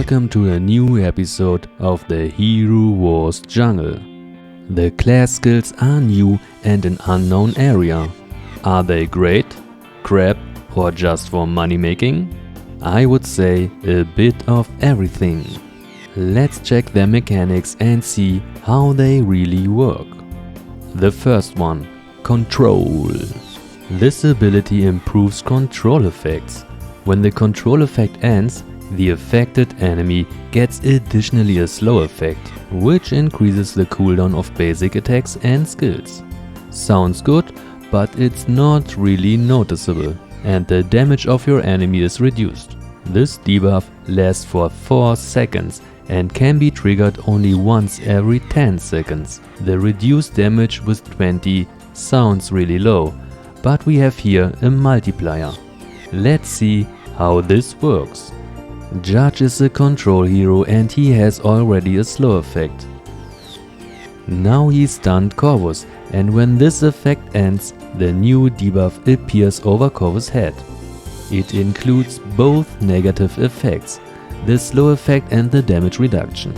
Welcome to a new episode of the Hero Wars Jungle. The class skills are new and an unknown area. Are they great, crap, or just for money making? I would say a bit of everything. Let's check their mechanics and see how they really work. The first one, Control. This ability improves control effects. When the control effect ends, the affected enemy gets additionally a slow effect, which increases the cooldown of basic attacks and skills. Sounds good, but it's not really noticeable, and the damage of your enemy is reduced. This debuff lasts for 4 seconds and can be triggered only once every 10 seconds. The reduced damage with 20 sounds really low, but we have here a multiplier. Let's see how this works. Judge is a control hero and he has already a slow effect. Now he stunned Corvus, and when this effect ends, the new debuff appears over Corvus' head. It includes both negative effects, the slow effect and the damage reduction.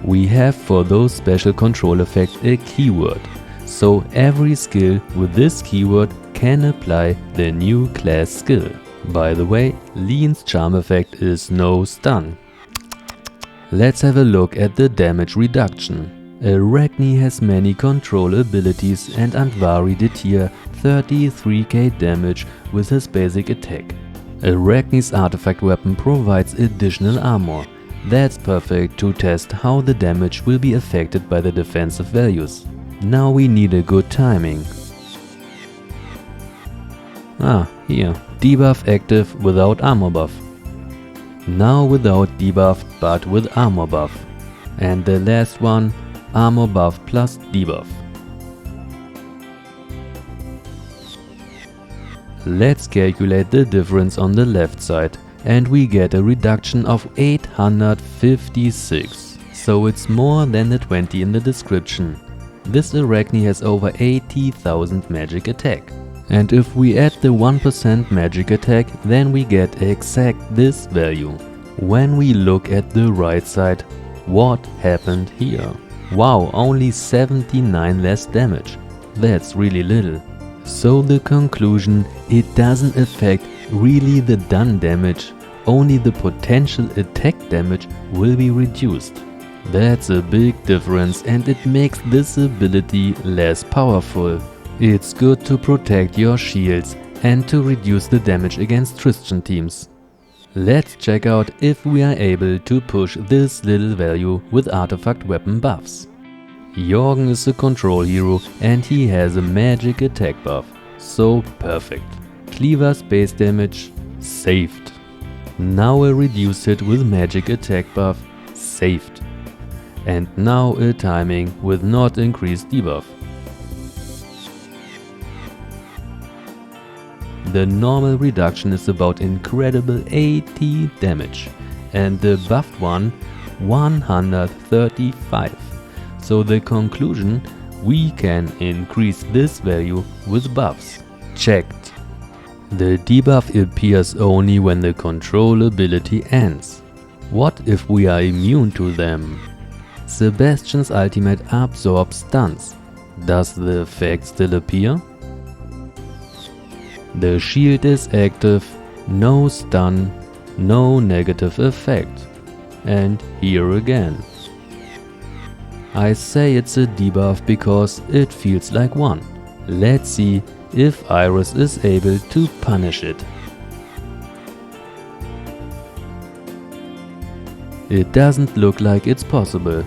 We have for those special control effects a keyword, so every skill with this keyword can apply the new class skill. By the way, Lean's charm effect is no stun. Let's have a look at the damage reduction. Arachne has many control abilities and Andvari did here 33k damage with his basic attack. Arachne's artifact weapon provides additional armor. That's perfect to test how the damage will be affected by the defensive values. Now we need a good timing. Here, debuff active without armor buff. Now without debuff but with armor buff. And the last one, armor buff plus debuff. Let's calculate the difference on the left side, and we get a reduction of 856. So it's more than the 20 in the description. This Arachne has over 80,000 magic attack. And if we add the 1% magic attack, then we get exact this value. When we look at the right side, what happened here? Wow, only 79 less damage. That's really little. So the conclusion, it doesn't affect really the done damage, only the potential attack damage will be reduced. That's a big difference and it makes this ability less powerful. It's good to protect your shields and to reduce the damage against Christian teams. Let's check out if we are able to push this little value with artifact weapon buffs. Jorgen is a control hero and he has a magic attack buff, so perfect. Cleaver's base damage, saved. Now a reduced hit with magic attack buff, saved. And now a timing with not increased debuff. The normal reduction is about incredible 80 damage and the buffed one 135. So the conclusion, we can increase this value with buffs. Checked. The debuff appears only when the control ability ends. What if we are immune to them? Sebastian's ultimate absorbs stuns. Does the effect still appear? The shield is active, no stun, no negative effect. And here again. I say it's a debuff because it feels like one. Let's see if Iris is able to punish it. It doesn't look like it's possible.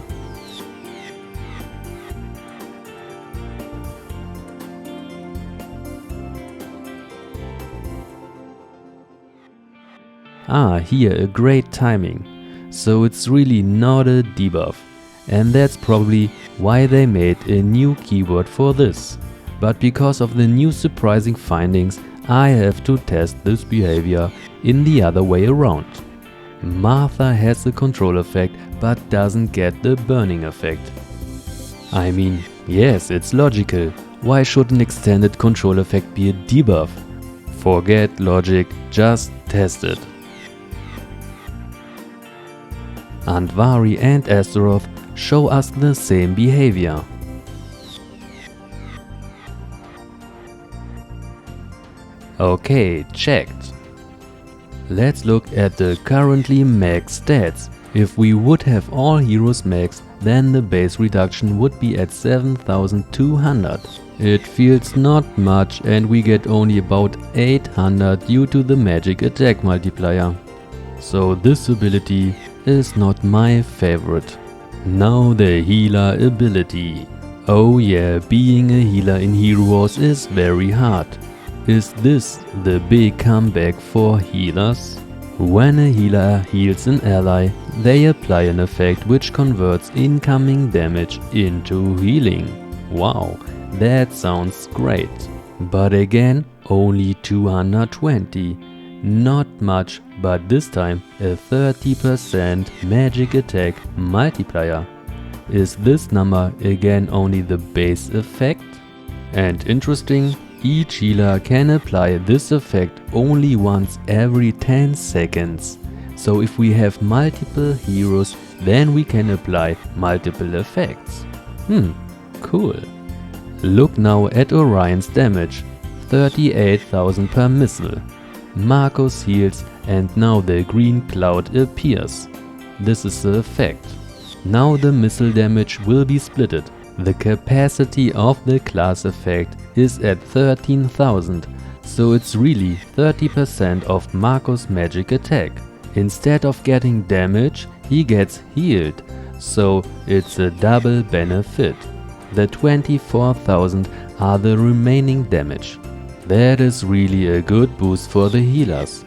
Here a great timing. So it's really not a debuff. And that's probably why they made a new keyword for this. But because of the new surprising findings, I have to test this behavior in the other way around. Martha has the control effect but doesn't get the burning effect. I mean, yes, it's logical. Why should an extended control effect be a debuff? Forget logic, just test it. Andvari and Astaroth show us the same behavior. Okay, checked. Let's look at the currently max stats. If we would have all heroes maxed, then the base reduction would be at 7200. It feels not much and we get only about 800 due to the magic attack multiplier. So this ability is not my favorite. Now the healer ability. Oh yeah, being a healer in Hero Wars is very hard. Is this the big comeback for healers? When a healer heals an ally, they apply an effect which converts incoming damage into healing. Wow, that sounds great. But again, only 220. Not much, but this time a 30% magic attack multiplier. Is this number again only the base effect? And interesting, each healer can apply this effect only once every 10 seconds. So if we have multiple heroes, then we can apply multiple effects. Cool. Look now at Orion's damage, 38,000 per missile. Marcus heals and now the green cloud appears. This is the effect. Now the missile damage will be splitted. The capacity of the class effect is at 13,000, so it's really 30% of Marcus' magic attack. Instead of getting damage, he gets healed, so it's a double benefit. The 24,000 are the remaining damage. That is really a good boost for the healers.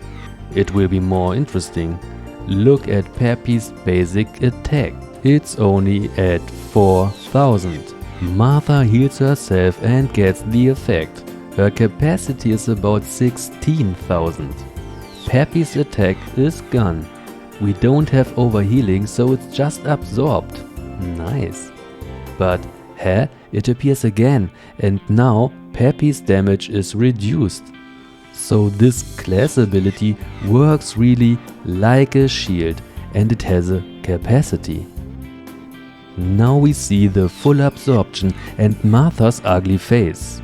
It will be more interesting. Look at Peppy's basic attack. It's only at 4,000. Martha heals herself and gets the effect. Her capacity is about 16,000. Peppy's attack is gone. We don't have overhealing, so it's just absorbed. Nice. But it appears again, and now Peppy's damage is reduced. So this class ability works really like a shield, and it has a capacity. Now we see the full absorption and Martha's ugly face.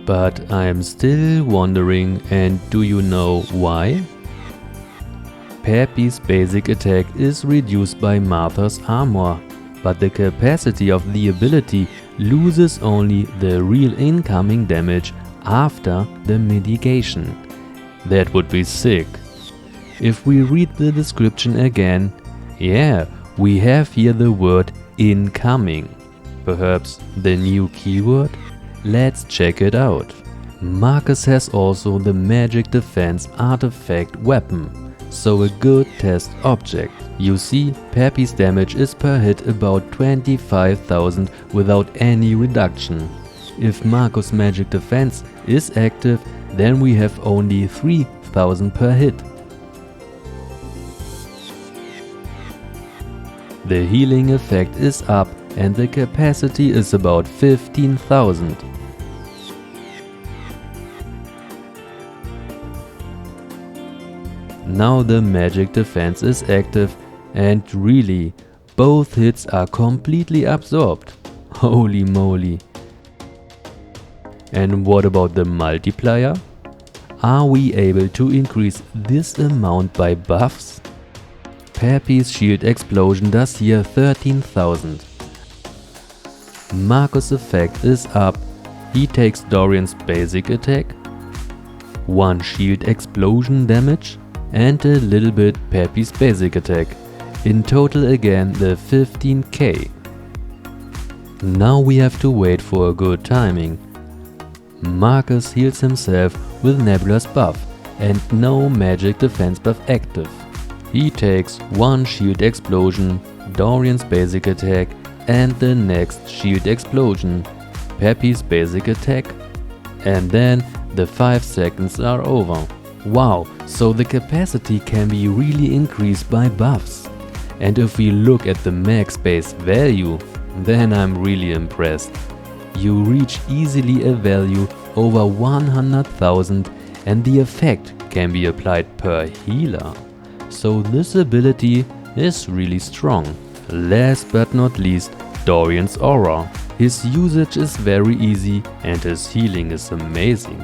But I'm still wondering, and do you know why? Peppy's basic attack is reduced by Martha's armor, but the capacity of the ability loses only the real incoming damage after the mitigation. That would be sick. If we read the description again, yeah, we have here the word incoming. Perhaps the new keyword? Let's check it out. Marcus has also the magic defense artifact weapon, so a good test object. You see, Peppy's damage is per hit about 25,000 without any reduction. If Marcus' magic defense is active, then we have only 3,000 per hit. The healing effect is up and the capacity is about 15,000. Now the magic defense is active and really, both hits are completely absorbed. Holy moly. And what about the multiplier? Are we able to increase this amount by buffs? Peppy's shield explosion does here 13,000. Marcus' effect is up. He takes Dorian's basic attack, 1 shield explosion damage and a little bit Peppy's basic attack. In total again the 15k. Now we have to wait for a good timing. Marcus heals himself with Nebula's buff and no magic defense buff active. He takes 1 shield explosion, Dorian's basic attack and the next shield explosion, Peppy's basic attack, and then the 5 seconds are over. Wow, so the capacity can be really increased by buffs. And if we look at the max base value, then I'm really impressed. You reach easily a value over 100,000 and the effect can be applied per healer. So this ability is really strong. Last but not least, Dorian's aura. His usage is very easy and his healing is amazing,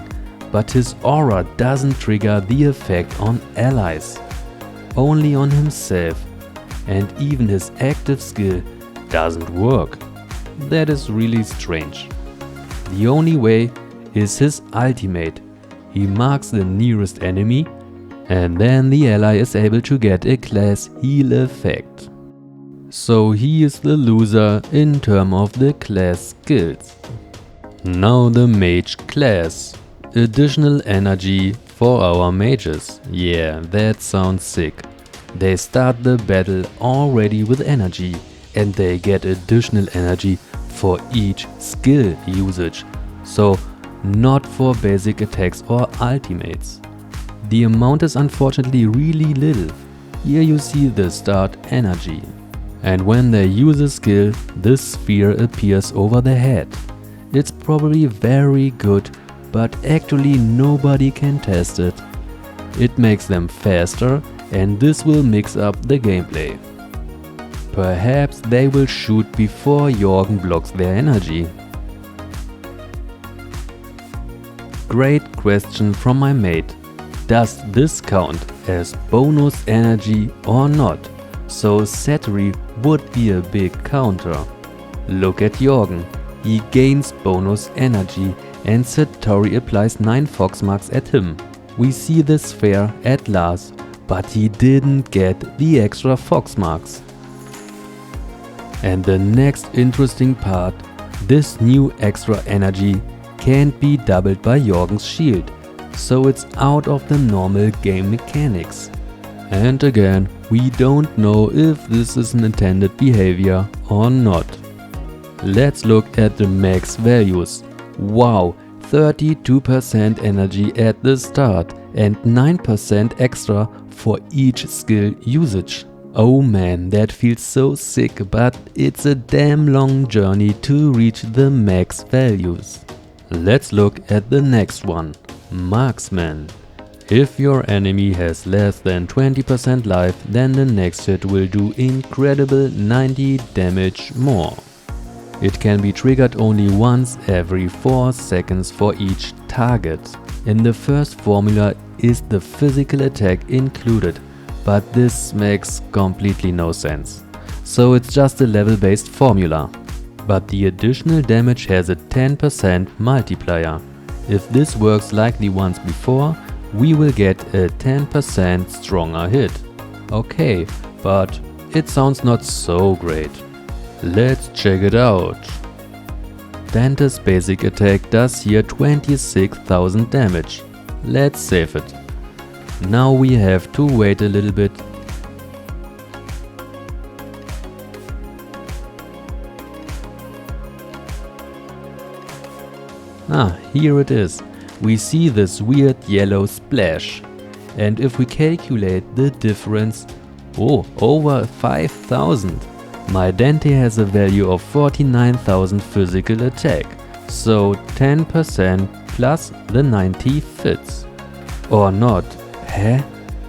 but his aura doesn't trigger the effect on allies, only on himself, and even his active skill doesn't work. That is really strange. The only way is his ultimate. He marks the nearest enemy and then the ally is able to get a class heal effect. So he is the loser in terms of the class skills. Now the mage class. Additional energy for our mages. Yeah, that sounds sick. They start the battle already with energy and they get additional energy for each skill usage. So not for basic attacks or ultimates. The amount is unfortunately really little. Here you see the start energy. And when they use a skill, this sphere appears over their head. It's probably very good, but actually nobody can test it. It makes them faster and this will mix up the gameplay. Perhaps they will shoot before Jorgen blocks their energy. Great question from my mate. Does this count as bonus energy or not? So Sattery would be a big counter. Look at Jorgen. He gains bonus energy and Satori applies 9 fox marks at him. We see this fair at last, but he didn't get the extra fox marks. And the next interesting part, this new extra energy can't be doubled by Jorgen's shield, so it's out of the normal game mechanics. And again, we don't know if this is an intended behavior or not. Let's look at the max values. Wow, 32% energy at the start and 9% extra for each skill usage. Oh man, that feels so sick, but it's a damn long journey to reach the max values. Let's look at the next one, Marksman. If your enemy has less than 20% life, then the next hit will do incredible 90 damage more. It can be triggered only once every 4 seconds for each target. In the first formula is the physical attack included, but this makes completely no sense. So it's just a level-based formula. But the additional damage has a 10% multiplier. If this works like the ones before, we will get a 10% stronger hit. Okay, but it sounds not so great. Let's check it out. Dante's basic attack does here 26,000 damage. Let's save it. Now we have to wait a little bit. Here it is. We see this weird yellow splash. And if we calculate the difference, over 5,000. My Dante has a value of 49,000 physical attack. So 10% plus the 90 fits. Or not.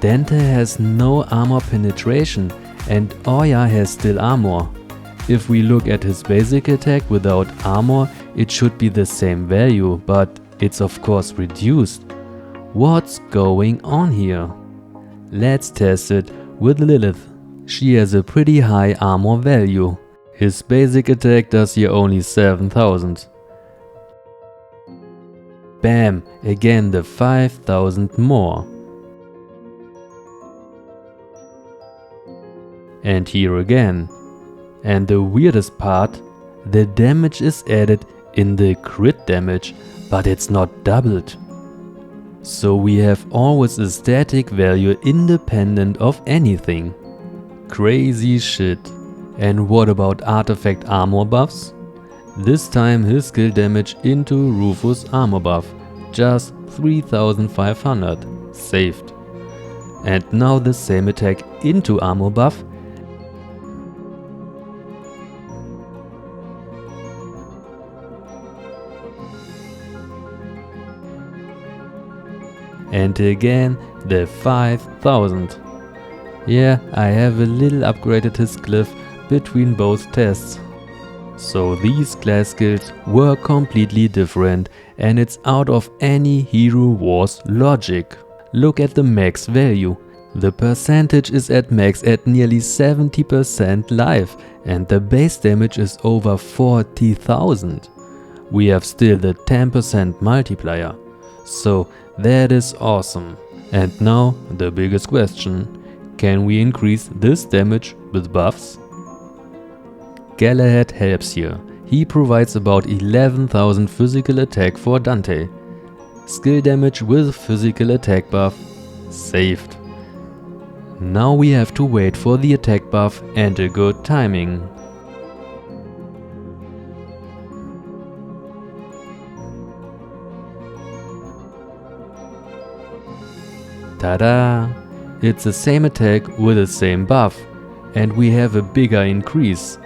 Dante has no armor penetration and Oya has still armor. If we look at his basic attack without armor, it should be the same value, but it's of course reduced. What's going on here? Let's test it with Lilith. She has a pretty high armor value. His basic attack does here only 7,000. Bam! Again the 5,000 more. And here again. And the weirdest part, the damage is added in the crit damage, but it's not doubled. So we have always a static value independent of anything. Crazy shit. And what about artifact armor buffs? This time his skill damage into Rufus armor buff, just 3,500, saved. And now the same attack into armor buff. And again the 5,000. Yeah, I have a little upgraded his glyph between both tests. So these class skills were completely different, and it's out of any Hero Wars logic. Look at the max value. The percentage is at max at nearly 70% life, and the base damage is over 40,000. We have still the 10% multiplier. So that is awesome. And now the biggest question: can we increase this damage with buffs? Galahad helps here. He provides about 11,000 physical attack for Dante. Skill damage with physical attack buff saved. Now we have to wait for the attack buff and a good timing. Tada! It's the same attack with the same buff, and we have a bigger increase.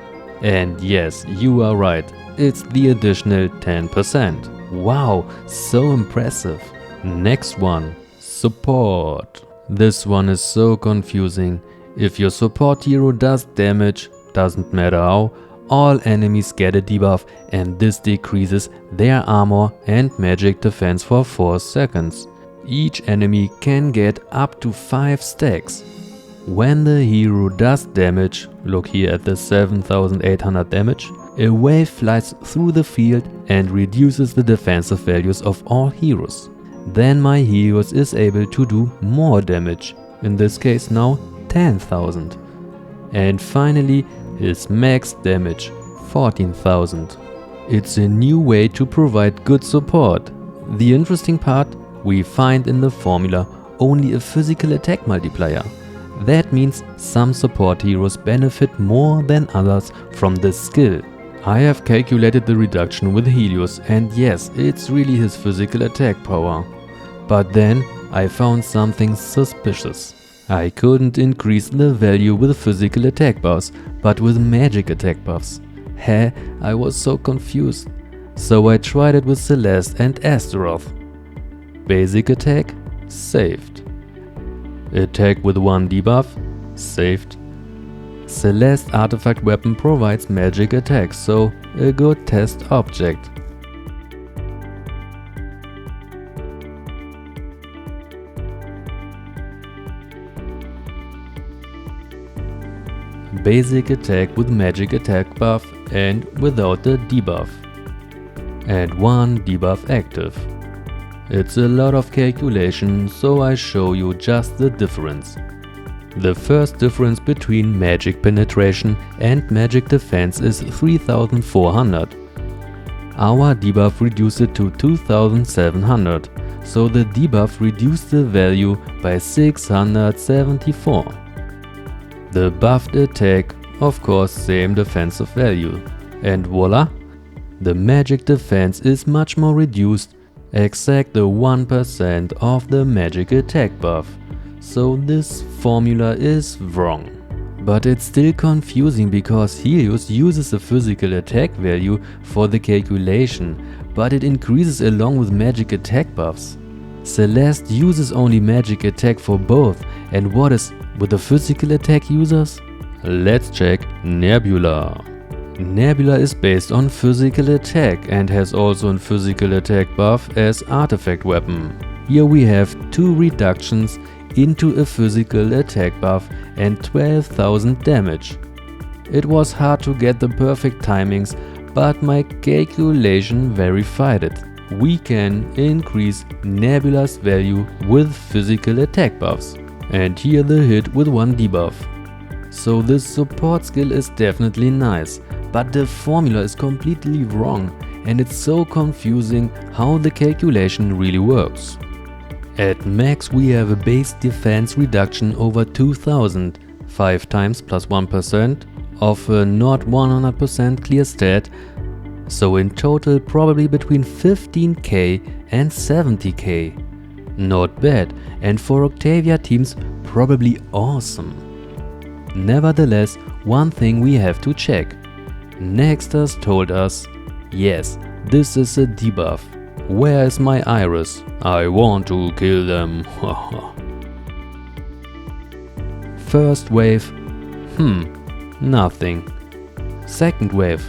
And yes, you are right, it's the additional 10%. Wow, so impressive. Next one, support. This one is so confusing. If your support hero does damage, doesn't matter how, all enemies get a debuff, and this decreases their armor and magic defense for 4 seconds. Each enemy can get up to 5 stacks. When the hero does damage, look here at the 7800 damage, a wave flies through the field and reduces the defensive values of all heroes. Then my hero is able to do more damage, in this case now 10,000. And finally his max damage, 14,000. It's a new way to provide good support. The interesting part, we find in the formula only a physical attack multiplier. That means some support heroes benefit more than others from this skill. I have calculated the reduction with Helios, and yes, it's really his physical attack power. But then I found something suspicious. I couldn't increase the value with physical attack buffs, but with magic attack buffs. I was so confused. So I tried it with Celeste and Astaroth. Basic attack, saved. Attack with 1 debuff, saved. Celeste artifact weapon provides magic attack, so a good test object. Basic attack with magic attack buff and without the debuff. And 1 debuff active. It's a lot of calculation, so I show you just the difference. The first difference between magic penetration and magic defense is 3400. Our debuff reduced it to 2700, so the debuff reduced the value by 674. The buffed attack, of course, same defensive value. And voila! The magic defense is much more reduced, exact the 1% of the magic attack buff. So this formula is wrong. But it's still confusing because Helios uses a physical attack value for the calculation, but it increases along with magic attack buffs. Celeste uses only magic attack for both, and what is with the physical attack users? Let's check Nebula. Nebula is based on physical attack and has also a physical attack buff as artifact weapon. Here we have 2 reductions into a physical attack buff and 12,000 damage. It was hard to get the perfect timings, but my calculation verified it. We can increase Nebula's value with physical attack buffs, and here the hit with 1 debuff. So this support skill is definitely nice, but the formula is completely wrong and it's so confusing how the calculation really works. At max we have a base defense reduction over 2000, 5 times plus 1% of a not 100% clear stat, so in total probably between 15k and 70k. Not bad, and for Octavia teams probably awesome. Nevertheless, one thing we have to check. Nexters told us, yes, this is a debuff. Where is my iris? I want to kill them. First wave, nothing. Second wave,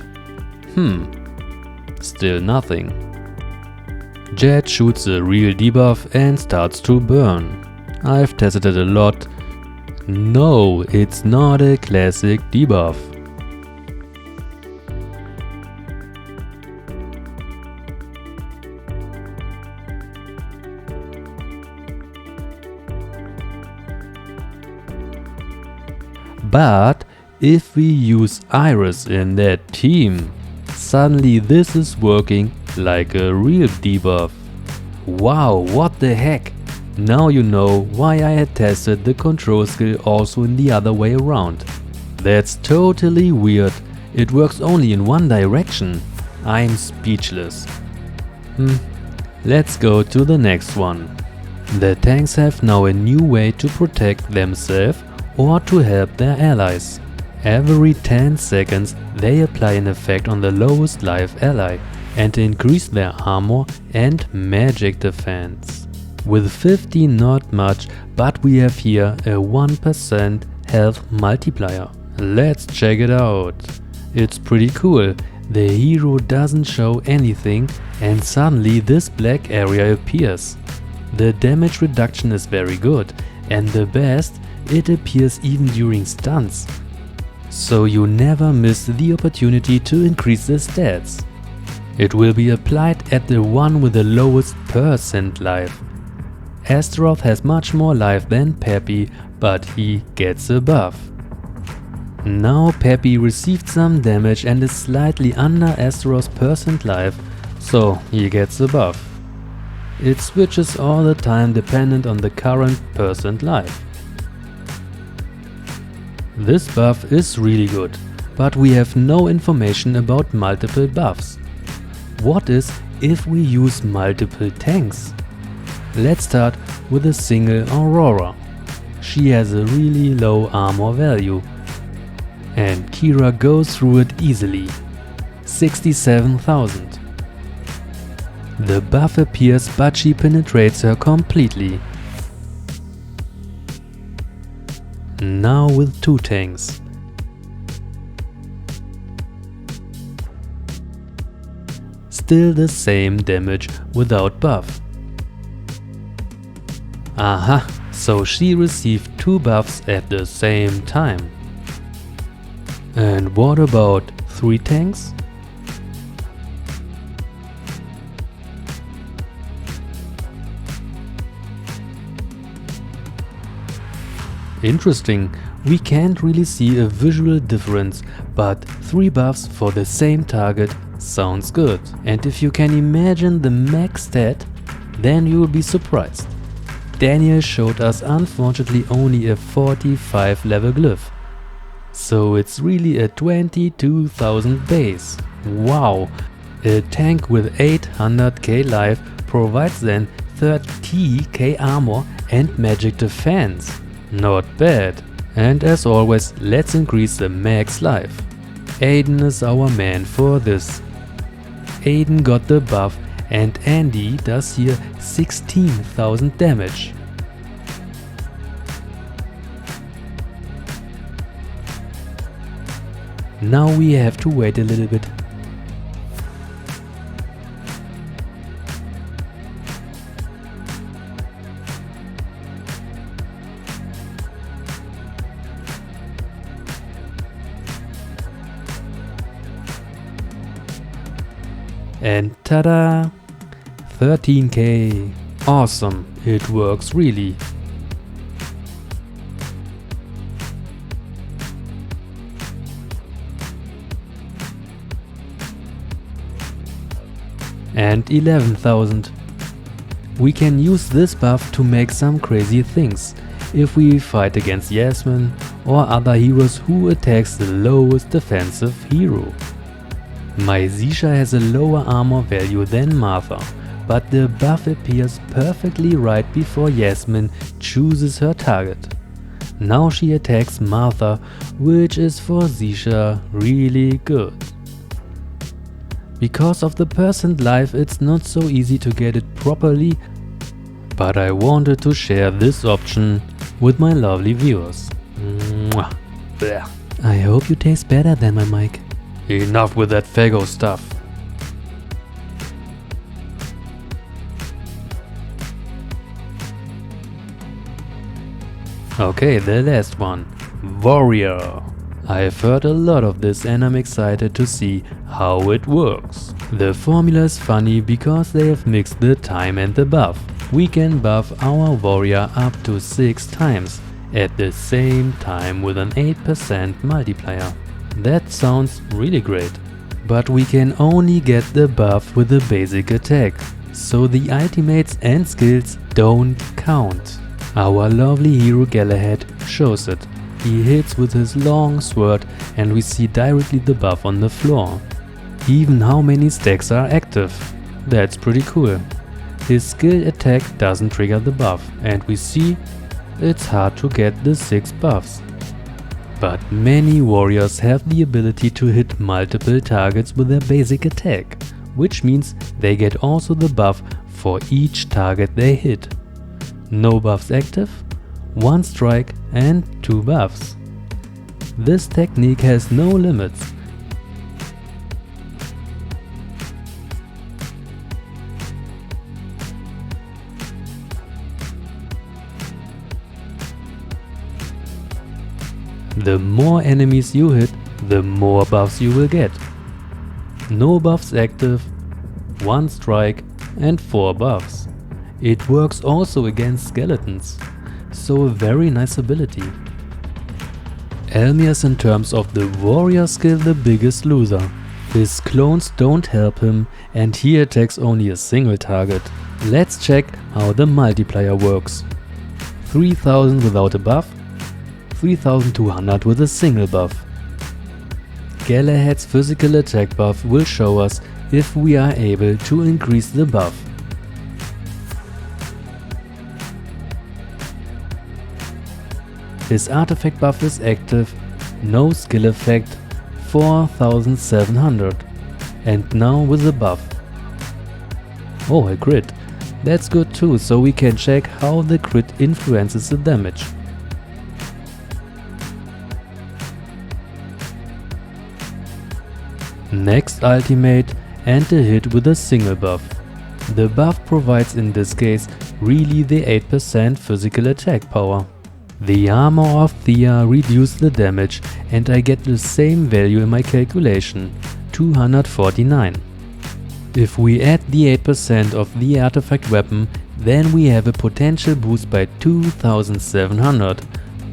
still nothing. Jet shoots a real debuff and starts to burn. I've tested it a lot. No, it's not a classic debuff. But if we use Iris in that team, suddenly this is working like a real debuff. Wow, what the heck! Now you know why I had tested the control skill also in the other way around. That's totally weird. It works only in one direction. I'm speechless. Let's go to the next one. The tanks have now a new way to protect themselves or to help their allies. Every 10 seconds they apply an effect on the lowest life ally and increase their armor and magic defense. With 50 not much, but we have here a 1% health multiplier. Let's check it out. It's pretty cool. The hero doesn't show anything and suddenly this black area appears. The damage reduction is very good and the best, it appears even during stunts. So you never miss the opportunity to increase the stats. It will be applied at the one with the lowest percent life. Astaroth has much more life than Peppy, but he gets a buff. Now Peppy received some damage and is slightly under Astaroth's percent life, so he gets a buff. It switches all the time dependent on the current percent life. This buff is really good, but we have no information about multiple buffs. What is if we use multiple tanks? Let's start with a single Aurora. She has a really low armor value. And Kira goes through it easily. 67,000. The buff appears but she penetrates her completely. Now with 2 tanks. Still the same damage without buff. Aha, so she received 2 buffs at the same time. And what about 3 tanks? Interesting, we can't really see a visual difference, but 3 buffs for the same target sounds good. And if you can imagine the max stat, then you will be surprised. Daniel showed us unfortunately only a 45 level glyph. So it's really a 22,000 base. Wow! A tank with 800k life provides then 30k armor and magic defense. Not bad. And as always, let's increase the max life. Aiden is our man for this. Aiden got the buff and Andy does here 16,000 damage. Now we have to wait a little bit. And tada! 13k. Awesome, it works really. And 11,000. We can use this buff to make some crazy things if we fight against Yasmin or other heroes who attacks the lowest defensive hero. My Zisha has a lower armor value than Martha, but the buff appears perfectly right before Yasmin chooses her target. Now she attacks Martha, which is for Zisha really good. Because of the percent life, it's not so easy to get it properly, but I wanted to share this option with my lovely viewers. Blech. I hope you taste better than my mic. Enough with that Fago stuff. Okay, the last one. Warrior. I've heard a lot of this and I'm excited to see how it works. The formula is funny because they have mixed the time and the buff. We can buff our warrior up to 6 times at the same time with an 8% multiplier. That sounds really great. But we can only get the buff with the basic attack, so the ultimates and skills don't count. Our lovely hero Galahad shows it. He hits with his long sword and we see directly the buff on the floor. Even how many stacks are active. That's pretty cool. His skill attack doesn't trigger the buff and we see it's hard to get the 6 buffs. But many warriors have the ability to hit multiple targets with their basic attack, which means they get also the buff for each target they hit. No buffs active, 1 strike and 2 buffs. This technique has no limits. The more enemies you hit, the more buffs you will get. No buffs active, 1 strike and 4 buffs. It works also against skeletons, so a very nice ability. Elmir's in terms of the warrior skill the biggest loser. His clones don't help him and he attacks only a single target. Let's check how the multiplier works. 3000 without a buff, 3200 with a single buff. Galahad's physical attack buff will show us if we are able to increase the buff. His artifact buff is active, no skill effect, 4700. And now with a buff. Oh, a crit. That's good too, so we can check how the crit influences the damage. Next ultimate and a hit with a single buff. The buff provides in this case really the 8% physical attack power. The armor of Thea reduced the damage and I get the same value in my calculation, 249. If we add the 8% of the artifact weapon, then we have a potential boost by 2700,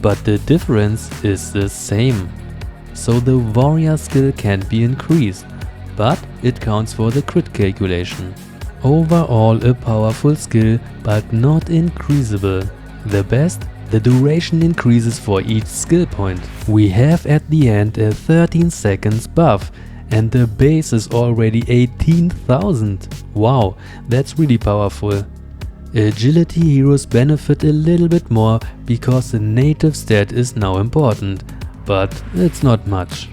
but the difference is the same. So the warrior skill can be increased, but it counts for the crit calculation. Overall a powerful skill, but not increasable. The best? The duration increases for each skill point. We have at the end a 13 seconds buff and the base is already 18,000. Wow, that's really powerful. Agility heroes benefit a little bit more because the native stat is now important, but it's not much.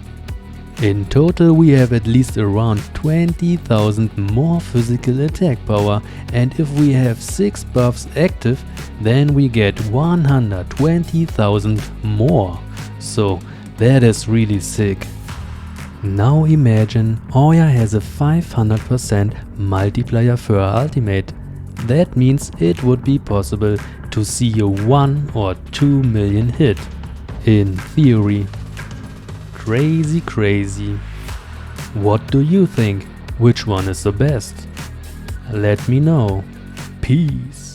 In total we have at least around 20,000 more physical attack power, and if we have 6 buffs active, then we get 120,000 more. So that is really sick. Now imagine Oya has a 500% multiplier for her ultimate. That means it would be possible to see a 1 or 2 million hit. In theory. Crazy. What do you think? Which one is the best? Let me know. Peace.